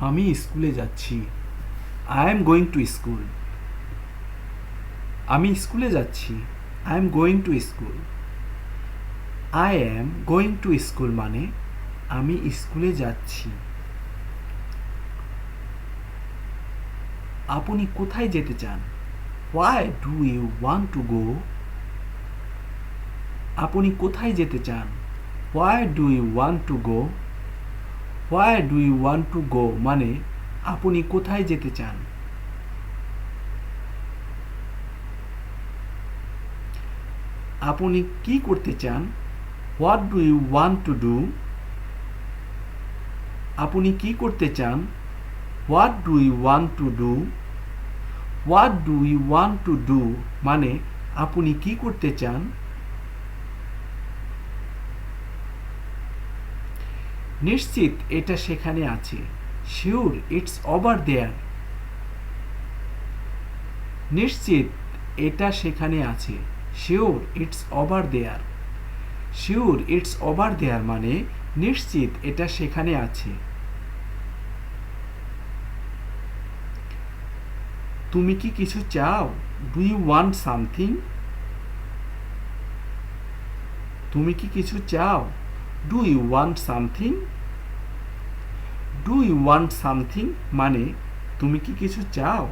আমি স্কুলে যাচ্ছি। I am going to school. আমি স্কুলে যাচ্ছি। I am going to school. I am going to school মানে আমি স্কুলে যাচ্ছি। আপনি কোথায় যেতে চান? Why do you want to go? আপনি কোথায় যেতে চান? Why do you want to go? Why do you want to go মানে আপনি কোথায় যেতে চান? আপনি কি করতে চান? What do you want to do? আপনি কি করতে চান? What do you want to do? What do you want to do মানে আপনি কি করতে চান? নিশ্চিত এটা সেখানে আছে। Sure it's over there. নিশ্চিত এটা সেখানে আছে। Sure it's over there. Sure it's over there মানে নিশ্চিত এটা সেখানে আছে। তুমি কি কিছু চাও? Do you want something? তুমি কি কিছু চাও? Do you want something? Do you want something মানে তুমি কি কিছু চাও?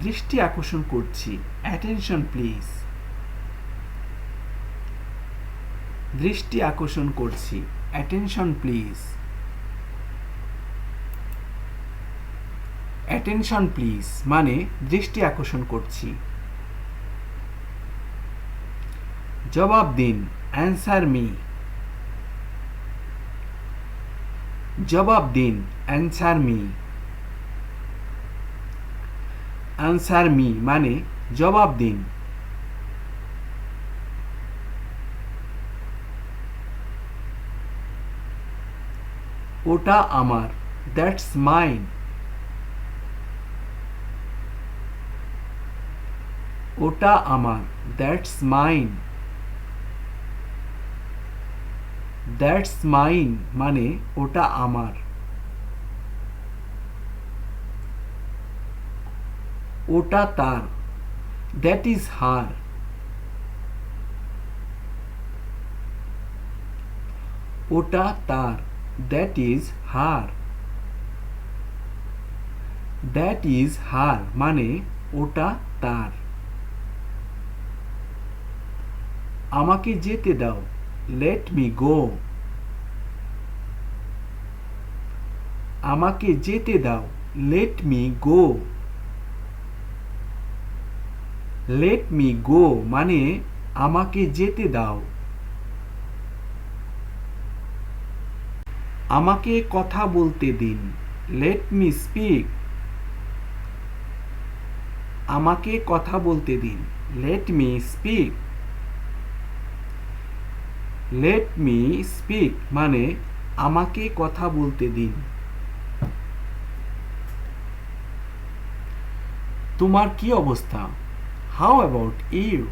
দৃষ্টি আকর্ষণ করছি। Attention please. দৃষ্টি আকর্ষণ করছি। Attention please. অ্যাটেনশন প্লিজ মানে দৃষ্টি আকর্ষণ করছি। জবাব দিন। Answer me. জবাব দিন। Answer me. অ্যান্সার মি মানে জবাব দিন। ওটা আমার। That's mine. ওটা আমার। That's mine. দ্যাটস মাইন মানে ওটা আমার। ওটা তার। That is her. ওটা তার। That is her. That is her মানে ওটা তার। আমাকে যেতে দাও। Let me go. আমাকে যেতে দাও। Let me go. Let me go মানে আমাকে যেতে দাও। আমাকে কথা বলতে দিন। Let me speak. আমাকে কথা বলতে দিন। Let me speak. Let me speak মানে আমাকে কথা বলতে দিন। তোমার কি অবস্থা? How about you?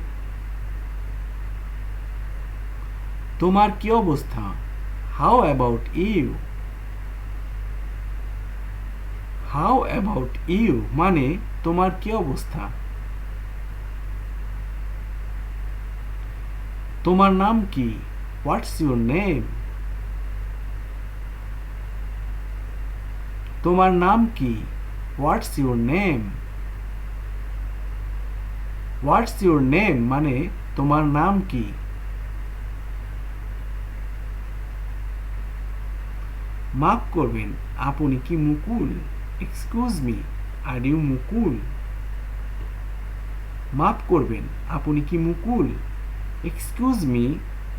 তোমার কি অবস্থা? How about you? How about you মানে তোমার কি অবস্থা? তোমার নাম কি? What's your name? তোমার নাম কি? What's your name? What's your name মানে তোমার নাম কি? মাফ করবেন, আপনি কি Mukul? Excuse me, are you Mukul? মাফ করবেন, আপনি কি Mukul? Excuse me,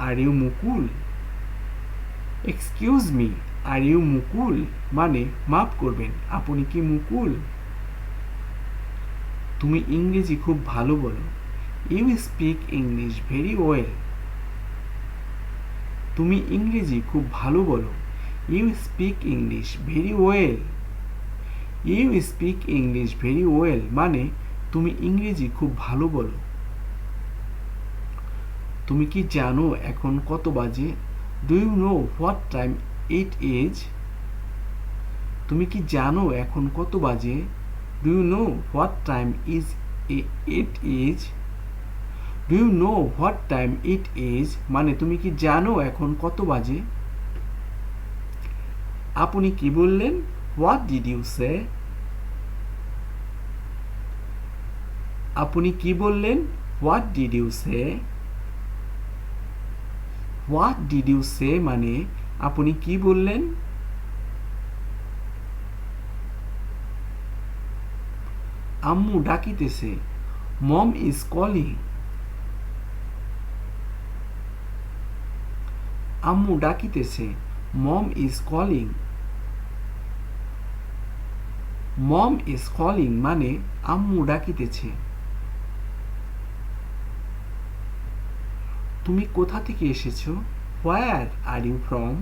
are you Mukul? Excuse me, are you Mukul মানে মাফ করবেন, আপনি কি মুকুল? তুমি ইংরেজি খুব ভালো বলো। You speak English very well. তুমি ইংরেজি খুব ভালো বলো। You speak English very well. You speak English very well মানে তুমি ইংরেজি খুব ভালো বলো। তুমি কি জানো এখন কত বাজে? Do you know what time it is? তুমি কি জানো এখন কত বাজে? Do you know what time is it is? Do you know what time it is মানে তুমি কি জানো এখন কত বাজে? আপনি কি বললেন? What did you say? আপনি কি বললেন? What did you say? What did you say মানে আপনি কি বললেন? আম্মু ডাকিতেছে। Mom is calling. আম্মু ডাকিতেছে। Mom is calling. Mom is calling মানে আম্মু ডাকিতেছে। তুমি কোথা থেকে এসেছো? Where are you from?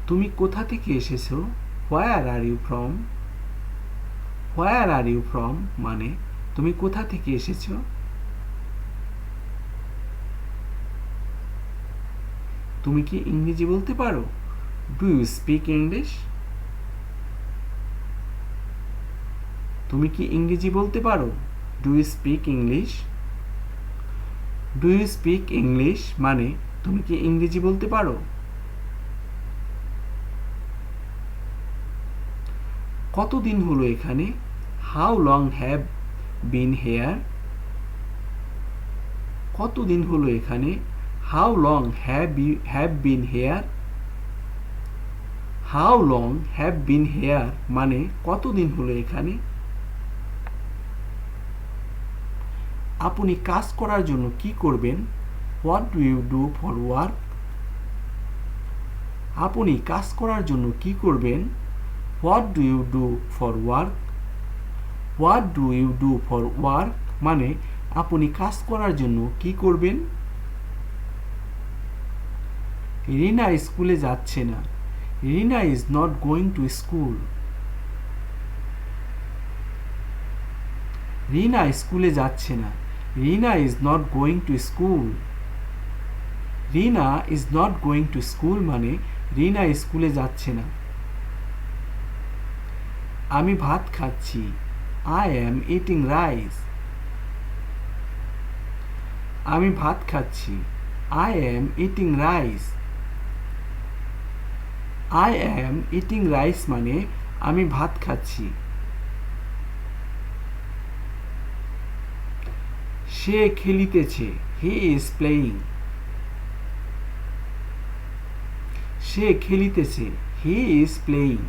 তুমি কোথা থেকে এসেছো? Where are you from? Where are you from মানে তুমি কোথা থেকে এসেছো? তুমি কি ইংরেজি বলতে পারো? Do you speak English? তুমি কি ইংরেজি বলতে পারো? Do you speak English? Do you speak English মানে তুমি কি ইংরেজি বলতে পারো? কতদিন হলো এখানে? How long have been here? কতদিন হলো এখানে? How long have been here? How long have been here মানে কতদিন হলো এখানে? আপনি কাজ করার জন্য কি করবেন? What do you do for work? আপনি কাজ করার জন্য কি করবেন? What do you do for work? What do you do for work মানে আপনি কাজ করার জন্য কি করবেন? রিনা স্কুলে যাচ্ছে না। Rina is not going to school. Rina স্কুলে যাচ্ছে না। Rina is not going to school. Rina is not going to school মানে রিনা স্কুলে যাচ্ছে না। আমি ভাত খাচ্ছি। I am eating rice. আমি ভাত খাচ্ছি। I am eating rice. I am eating rice মানে আমি ভাত খাচ্ছি। সে খেলিতেছে। He is playing. সে খেলিতেছে। He is playing.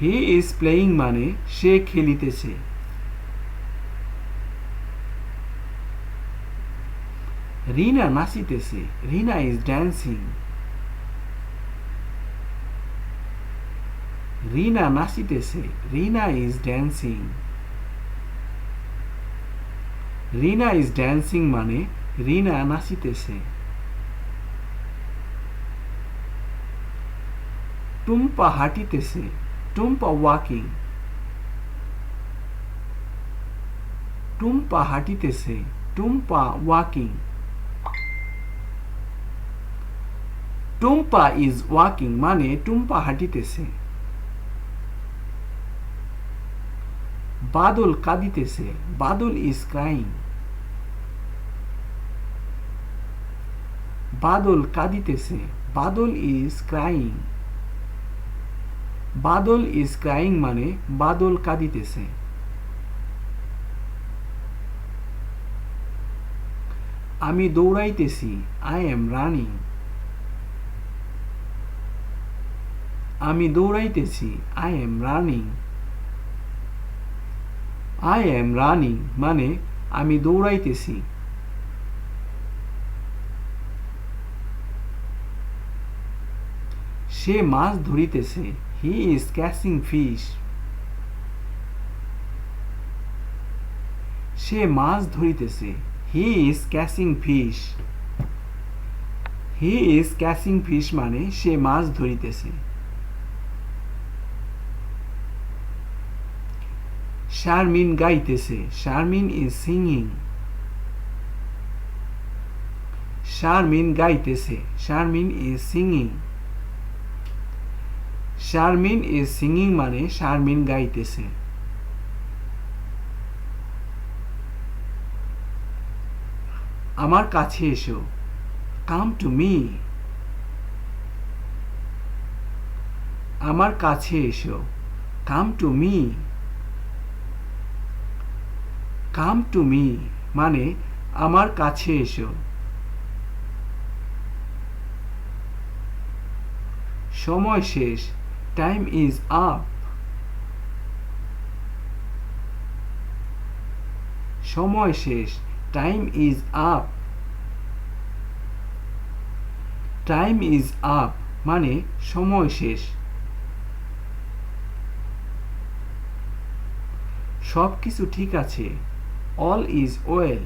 He is playing মানে সে খেলিতেছে। রিনা নাচিতেছে। Rina is dancing. রিনা নাচিতেছে। Rina is dancing. Rina is dancing মানে রিনা নাচিতেছে। টুম্পা হাঁটিতেছে। টুম্পা ওয়াকিং। টুম্পা হাঁটিতেছে। Tumpa walking. Tumpa is walking মানে টুম্পা হাঁটিতেছে। বাদল কাঁদিতেছে। Badal is crying. বাদল কাঁদিতেছে। Badal is crying. Badal is crying মানে বাদল কাঁদিতেছে। আমি দৌড়াইতেছি। I am running. আমি দৌড়াইতেছি। I am running. I am running মানে আমি দৌড়াইতেছি। সে মাছ ধরিতেছে। He is catching fish. সে মাছ ধরিতেছে। He is catching fish. He is catching fish মানে সে মাছ ধরিতেছে। শারমিন গাইতেছে, শারমিন ইজ সিঙ্গিং। শারমিন গাইতেছে, Sharmin is singing. Sharmin is singing মানে শারমিন গাইতেছে। আমার কাছে এসো, কাম টু মি। আমার কাছে এসো, come to me. Come to me মানে আমার কাছে এসো। সময় শেষ, টাইম ইজ আপ। সময় শেষ, time is up. Time is up মানে সময় শেষ। সব কিছু ঠিক আছে, অল ইজ ওয়েল।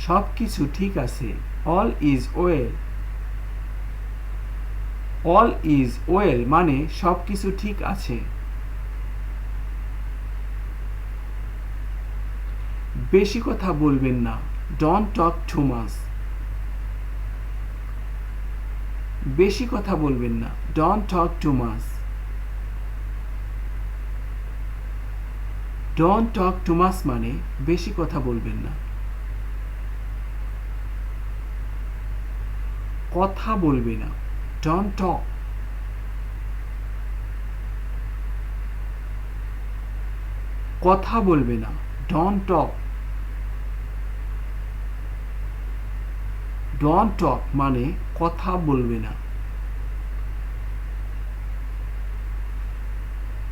সব কিছু ঠিক আছে, all is well. All is well মানে সব কিছু ঠিক আছে। বেশি কথা বলবেন না, ডোন্ট টক টু মাচ। বেশি কথা বলবেন না, don't talk too much. Don't talk too much মানে বেশি কথা বলবেন না। কথা বলবে না, ডোন্ট টক। কথা বলবে না, ডোন্ট টক। ডোন্ট টক মানে কথা বলবে না।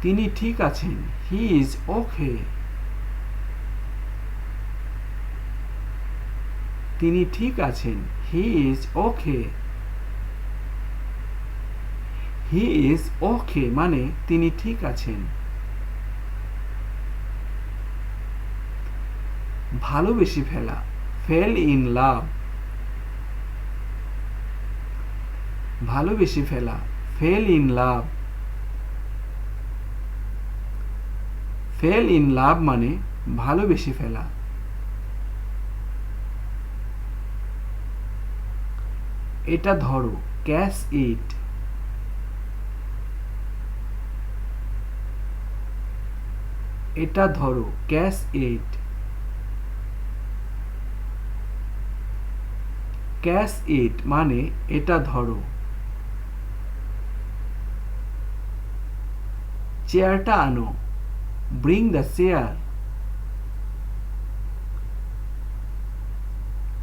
তিনি ঠিক আছেন, হি ইজ ওকে। তিনি ঠিক আছেন, he is okay. He is okay মানে তিনি ঠিক আছেন। ভালোবেসে ফেলা, ফেল ইন লাভ। ভালোবেসে ফেলা, fail in love. Fail in love মানে ভালোবেসে ফেলা। এটা ধরো, ক্যাচ ইট। এটা ধরো, ক্যাচ ইট। ক্যাচ ইট মানে এটা ধরো। চেয়ারটা আনো, ব্রিং দ্য চেয়ার।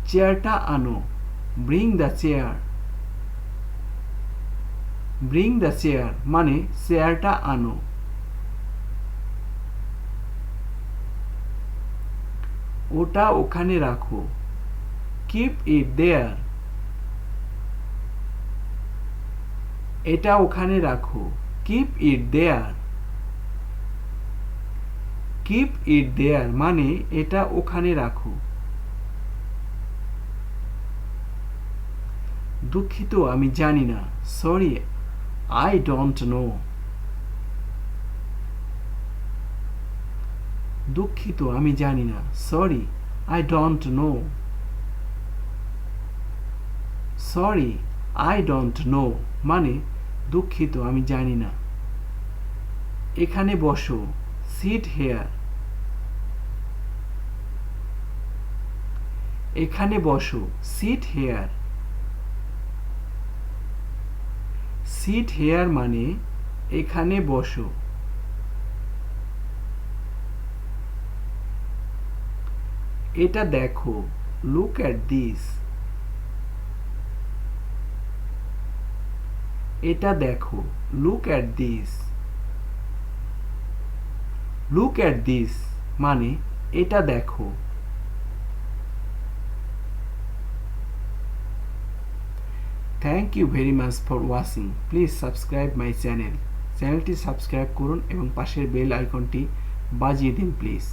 চেয়ারটা আনো, bring the chair. Bring the chair মানে চেয়ারটা আনো। ওটা ওখানে রাখো, কিপ ইট দেয়ার। এটা ওখানে রাখো, keep it there. Keep it দেয়ার মানে এটা ওখানে রাখো। দুঃখিত আমি জানি না, সরি আই ডোন্ট নো। দুঃখিত আমি জানি না, sorry I don't know. Sorry I don't know মানে দুঃখিত আমি জানি না। এখানে বসো, সিট হেয়ার। এখানে বসো, সিট হেয়ার। সিট হেয়ার মানে এখানে বসো। এটা দেখো, লুক অ্যাট দিস। এটা দেখো, look at this. Look at this মানে এটা দেখো। Thank you very much for watching. Please subscribe my channel. চ্যানেলটি সাবস্ক্রাইব করুন এবং পাশের বেল আইকনটি বাজিয়ে দিন প্লিজ।